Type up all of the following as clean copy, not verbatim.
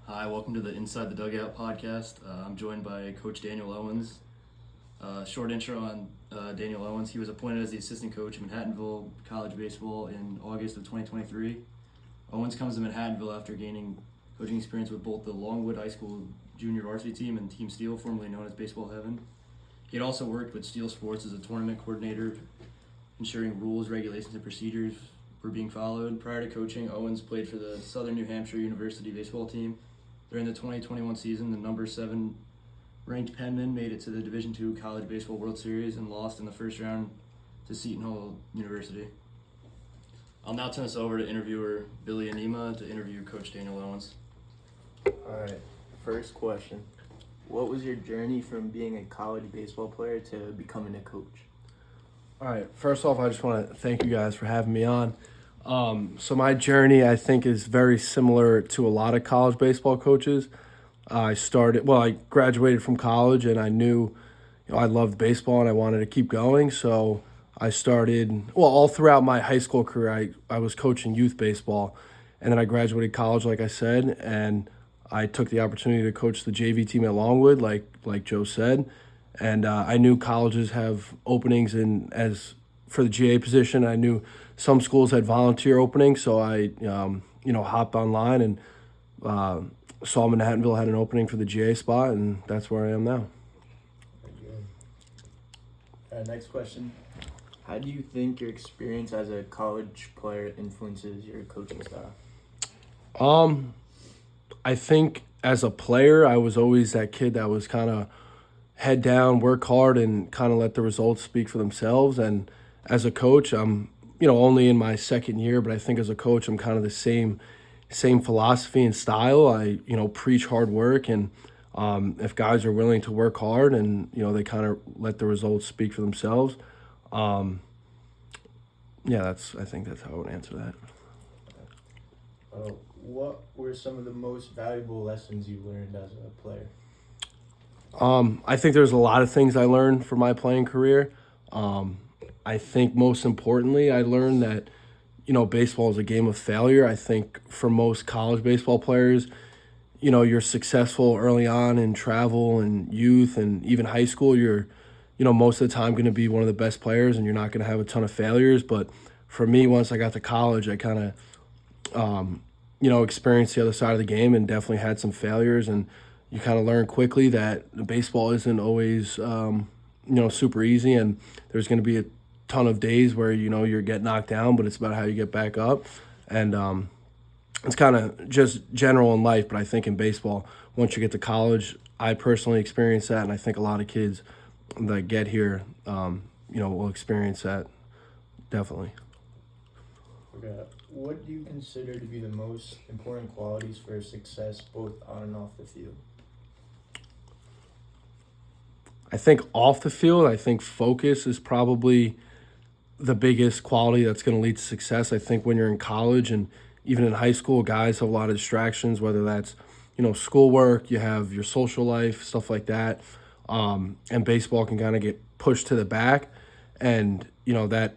Hi, welcome to the Inside the Dugout podcast. I'm joined by Coach Daniel Owens. Short intro on Daniel Owens. He was appointed as the assistant coach of Manhattanville College Baseball in August of 2023. Owens comes to Manhattanville after gaining coaching experience with both the Longwood High School junior varsity team and Team Steel, formerly known as Baseball Heaven. He had also worked with Steel Sports as a tournament coordinator, ensuring rules, regulations, and procedures were being followed. Prior to coaching, Owens played for the Southern New Hampshire University baseball team. During the 2021 season, the number 7 ranked Penman made it to the Division II College Baseball World Series and lost in the first round to Seton Hall University. I'll now turn this over to interviewer Billy Anima to interview Coach Daniel Owens. All right, first question. What was your journey from being a college baseball player to becoming a coach? All right, first off, I just want to thank you guys for having me on. So my journey, I think, is very similar to a lot of college baseball coaches. I graduated from college and I knew, I loved baseball and I wanted to keep going. So I started, all throughout my high school career, I was coaching youth baseball. And then I graduated college, like I said, and I took the opportunity to coach the JV team at Longwood, like Joe said. And I knew colleges have openings for the GA position. I knew some schools had volunteer openings, so I hopped online and saw Manhattanville had an opening for the GA spot, and that's where I am now. Next question. How do you think your experience as a college player influences your coaching style? I think as a player, I was always that kid that was kind of head down, work hard, and kind of let the results speak for themselves. And as a coach, I'm only in my second year, but I think as a coach, I'm kind of the same philosophy and style. I preach hard work, and if guys are willing to work hard and they kind of let the results speak for themselves, I think that's how I would answer that. What were some of the most valuable lessons you learned as a player? I think there's a lot of things I learned from my playing career. I think most importantly, I learned that, baseball is a game of failure. I think for most college baseball players, you're successful early on in travel and youth and even high school. You're, most of the time going to be one of the best players and you're not going to have a ton of failures. But for me, once I got to college, I kind of, experienced the other side of the game and definitely had some failures. And you kind of learn quickly that baseball isn't always, super easy. And there's going to be a ton of days where, you're getting knocked down, but it's about how you get back up. And it's kind of just general in life. But I think in baseball, once you get to college, I personally experienced that. And I think a lot of kids that get here, will experience that definitely. Okay. What do you consider to be the most important qualities for success both on and off the field? I think off the field, I think focus is probably the biggest quality that's going to lead to success. I think when you're in college and even in high school, guys have a lot of distractions, whether that's, schoolwork, you have your social life, stuff like that. And baseball can kind of get pushed to the back. And, that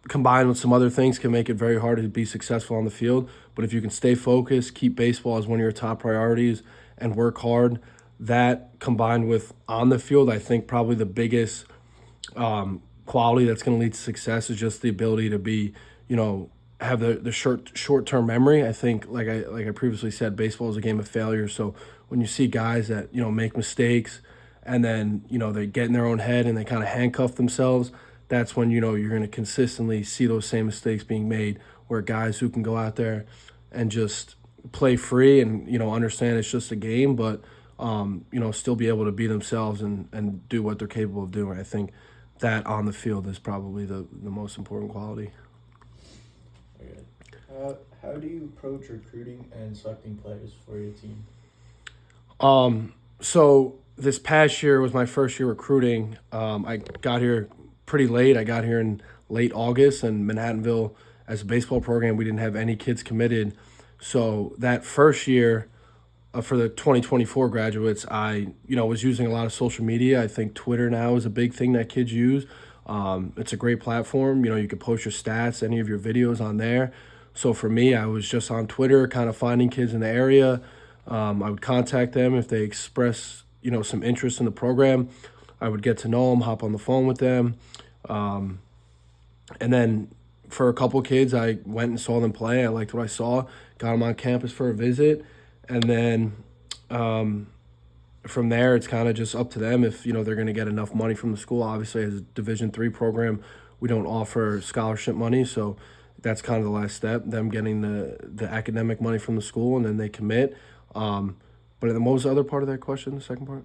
combined with some other things can make it very hard to be successful on the field. But if you can stay focused, keep baseball as one of your top priorities and work hard, that combined with on the field, I think probably the biggest quality that's going to lead to success is just the ability to be, have the short-term memory. I think, like I previously said, baseball is a game of failure. So when you see guys that, make mistakes and then, they get in their own head and they kind of handcuff themselves, that's when, you're going to consistently see those same mistakes being made, where guys who can go out there and just play free and, understand it's just a game, but, still be able to be themselves and do what they're capable of doing. I think that on the field is probably the most important quality. Okay. How do you approach recruiting and selecting players for your team? So this past year was my first year recruiting. I got here pretty late. I got here in late August, and Manhattanville, as a baseball program, we didn't have any kids committed. So that first year, for the 2024 graduates, I was using a lot of social media. I think Twitter now is a big thing that kids use. It's a great platform. You can post your stats, any of your videos on there. So for me, I was just on Twitter, kind of finding kids in the area, I would contact them if they express, some interest in the program. I would get to know them, hop on the phone with them. And then for a couple kids, I went and saw them play. I liked what I saw, got them on campus for a visit. And then from there, it's kind of just up to them if, they're going to get enough money from the school. Obviously, as a Division III program, we don't offer scholarship money. So that's kind of the last step, them getting the academic money from the school, and then they commit. But then what was the other part of that question, the second part?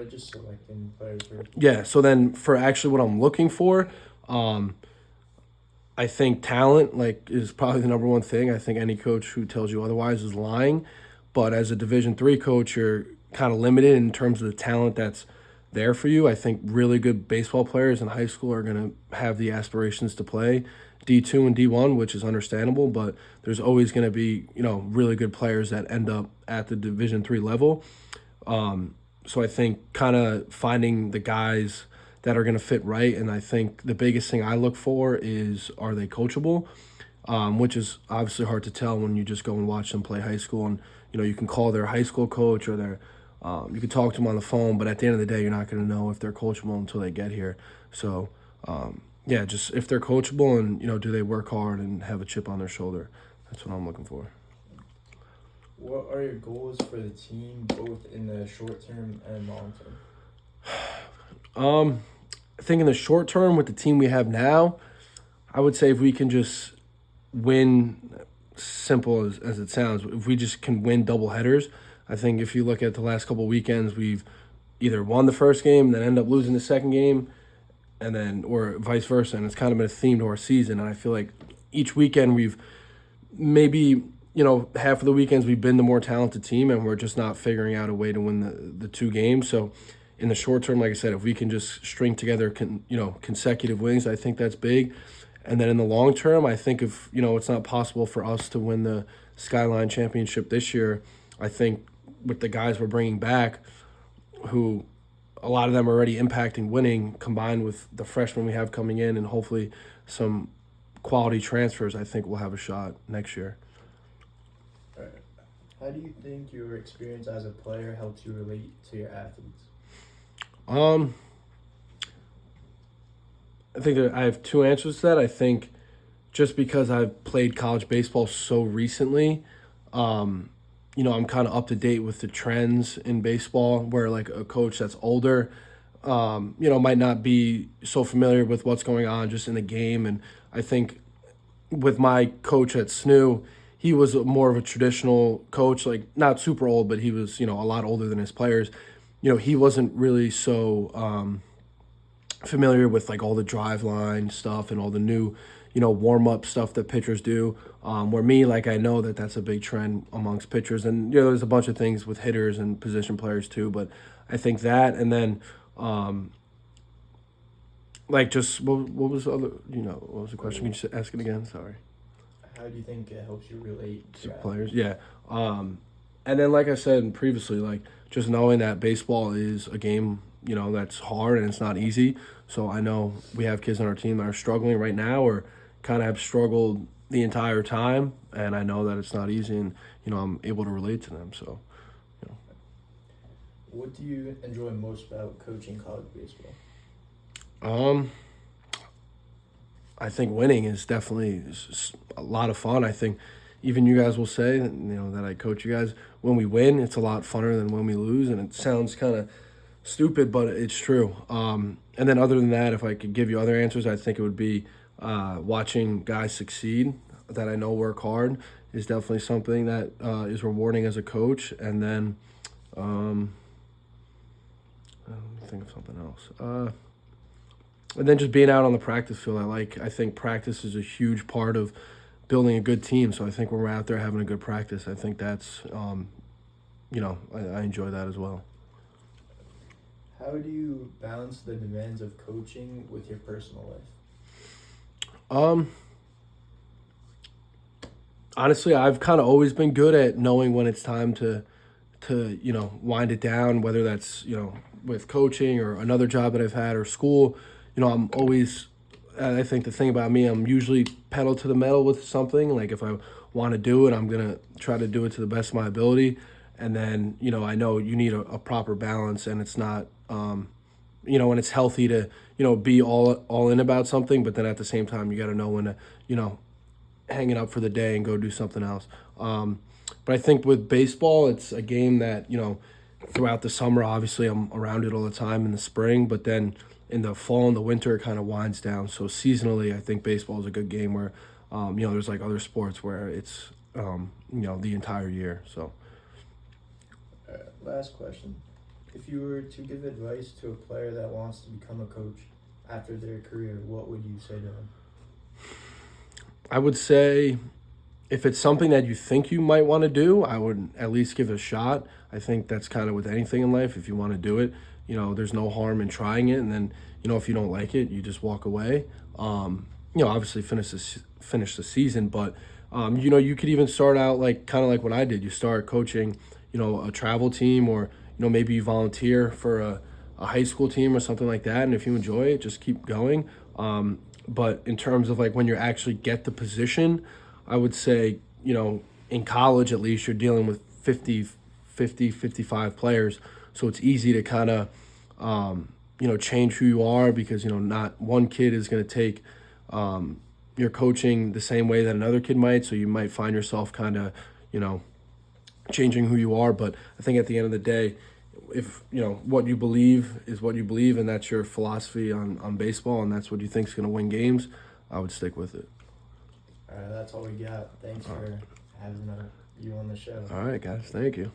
Just selecting players for. Yeah, so then for actually what I'm looking for, I think talent is probably the number one thing. I think any coach who tells you otherwise is lying. But as a Division III coach, you're kind of limited in terms of the talent that's there for you. I think really good baseball players in high school are going to have the aspirations to play D2 and D1, which is understandable, but there's always going to be, really good players that end up at the Division III level. So I think kind of finding the guys that are going to fit right, and I think the biggest thing I look for is, are they coachable, which is obviously hard to tell when you just go and watch them play high school, and you can call their high school coach or you can talk to them on the phone, but at the end of the day, you're not going to know if they're coachable until they get here. So, just if they're coachable and, do they work hard and have a chip on their shoulder? That's what I'm looking for. What are your goals for the team, both in the short term and long term? I think in the short term with the team we have now, I would say if we can just win, simple as it sounds, if we just can win double headers. I think if you look at the last couple of weekends, we've either won the first game, then end up losing the second game, and then or vice versa. And it's kind of been a theme to our season. And I feel like each weekend we've maybe, half of the weekends we've been the more talented team, and we're just not figuring out a way to win the two games. So in the short term, like I said, if we can just string together, consecutive wins, I think that's big. And then in the long term, I think if, it's not possible for us to win the Skyline Championship this year, I think with the guys we're bringing back, who a lot of them are already impacting winning, combined with the freshmen we have coming in and hopefully some quality transfers, I think we'll have a shot next year. How do you think your experience as a player helps you relate to your athletes? I think that I have two answers to that. I think just because I've played college baseball so recently, I'm kind of up to date with the trends in baseball, where like a coach that's older, might not be so familiar with what's going on just in the game. And I think with my coach at SNU, he was more of a traditional coach, like not super old, but he was, a lot older than his players. He wasn't really so familiar with like all the drive line stuff and all the new, warm up stuff that pitchers do. Where me, like I know that that's a big trend amongst pitchers, and there's a bunch of things with hitters and position players too. But I think that, and then just what was the other, what was the question? Can you just ask it again? Sorry. How do you think it helps you relate to players? Yeah. And then like I said previously, like just knowing that baseball is a game, that's hard and it's not easy. So I know we have kids on our team that are struggling right now or kind of have struggled the entire time, and I know that it's not easy, and I'm able to relate to them. So, What do you enjoy most about coaching college baseball? I think winning is definitely a lot of fun. I think even you guys will say that, that I coach you guys. When we win, it's a lot funner than when we lose, and it sounds kind of stupid, but it's true. And then other than that, if I could give you other answers, I think it would be watching guys succeed that I know work hard is definitely something that is rewarding as a coach. And then let me think of something else. And then just being out on the practice field, I think practice is a huge part of building a good team. So I think when we're out there having a good practice, I think that's, I enjoy that as well. How do you balance the demands of coaching with your personal life? Honestly, I've kind of always been good at knowing when it's time to wind it down, whether that's, with coaching or another job that I've had or school. I'm always, I think the thing about me, I'm usually pedal to the metal with something. Like if I want to do it, I'm going to try to do it to the best of my ability. And then, I know you need a proper balance, and it's not, and it's healthy to, be all in about something, but then at the same time, you got to know when to, hang it up for the day and go do something else. But I think with baseball, it's a game that, throughout the summer, obviously I'm around it all the time in the spring, but then in the fall and the winter, it kind of winds down. So seasonally, I think baseball is a good game where, there's like other sports where it's, the entire year. So. Last question. If you were to give advice to a player that wants to become a coach after their career, what would you say to them? I would say if it's something that you think you might want to do, I would at least give it a shot. I think that's kind of with anything in life. If you want to do it, there's no harm in trying it. And then, if you don't like it, you just walk away. Obviously finish the season, but you could even start out kind of like what I did. You start coaching, a travel team, or maybe you volunteer for a high school team or something like that. And if you enjoy it, just keep going. But in terms of when you actually get the position, I would say, in college at least, you're dealing with 55 players. So it's easy to kind of, change who you are, because, not one kid is going to take your coaching the same way that another kid might. So you might find yourself kind of, changing who you are. But I think at the end of the day, if what you believe is what you believe, and that's your philosophy on baseball, and that's what you think is going to win games, I would stick with it. All right, that's all we got. Thanks for having you on the show. All right, guys. Thank you.